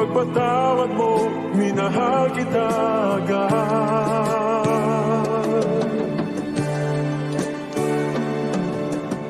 pagpatawad mo, minahal kita agad.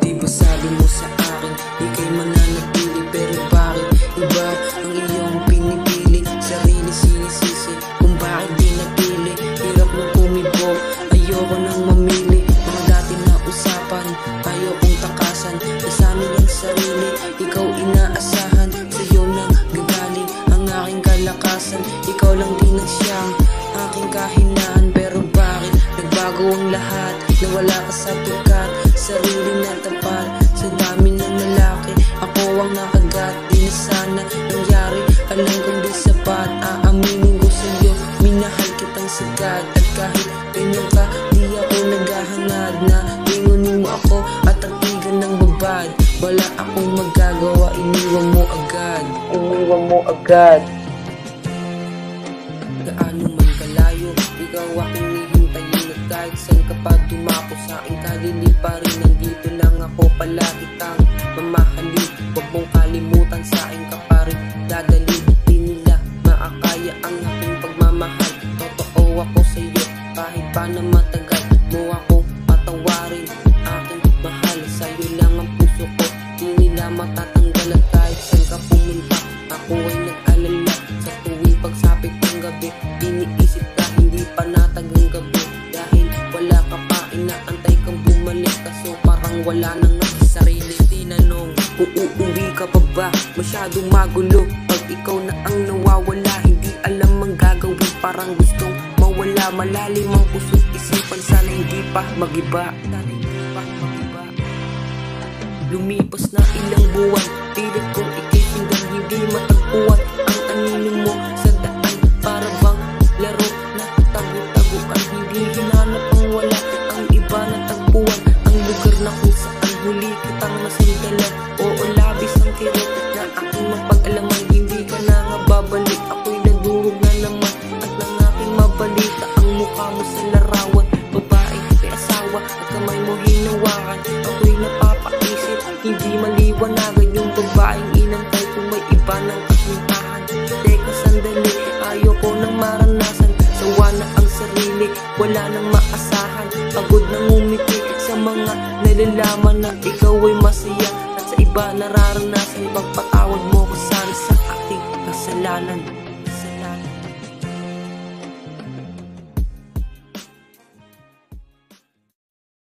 Di ba sabi mo sa akin, ika'y mananatili, pero bakit iba ang iyong pinipili? Sarili sinisisi kung bakit di napili. Hirap na kumibo, ayoko nang mamili. Mga dati na usapan, ayokong takasan. Nasanay ang sarili, ikaw inaasahan. Sa'yo nang gagaling ang aking kalakasan. Ikaw lang din ang siyang aking kahinaan. Pero bakit nagbago ang lahat? Nawala ka sa tukat, sarili na tapat. Sa dami ng lalaki, ako ang nakagat. Di na sana nangyari, alam kong di sapat. Aaminin ko sa'yo, minahal kitang sagad. At kahit ganyan ka, di ako naghahangad na lingunin mo ako at tatigan ng babad. Wala akong magagawa, iniwan mo agad. Iniwan mo agad. Gaano man kalayo, ikaw aking hihintayin. At kahit saan ka pa dumako sa aking kalili pa rin, nandito lang ako pala kitang mamahalin. Huwag mong kalimutan sa aking kaparin. Dadali, di nila maakaya ang aking pagmamahal. Totoo ako sa'yo, kahit pa na matagal mo ako patawarin. Aking mahal, sa'yo lang ang puso ko, di nila matatanggal. At kahit saan ka pumunta, ako ay nag-alala. Sa tuwing pagsapit ng gabi, iniisip ka, hindi pa natagang gabi. Dahil wala ka pa, inaantay kang bumalik. Kaso parang wala nang sarili. Tinanong kung uuwi ka pa ba, masyadong magulo. Pag ikaw na ang nawawala, hindi alam ang gagawin. Parang gustong mawala, malalim ang puso't isipan. Sana hindi pa magiba. Lumipas na ilang buwan, pilit kong ikitindan, hindi matagpuan ang anino mo sa daan. Para bang laro na tago-taguan, hindi hinanap ang wala, ang iba na tagpuan. Ang lugar na kung saan huli kitang nasandalan. Oo, labis ang kirot na aking mapag-alaman. Hindi ka na nga babalik, ako'y nadurog na naman. At nang aking mabalita ang mukha mo sa larawan. Babae, may asawa at kamay mo hinawakan. Ako'y napapaisip, hindi maliwanagan yung babaeng inantay kung may iba ng kasintahan. Teka sandali, ayoko nang maranasan. Sawa na ang sarili, wala nang maasahan. Pagod nang umiti sa mga nalalaman na ikaw ay masaya. At sa iba nararanasan, pagpatawad mo ko sana sa aking kasalanan.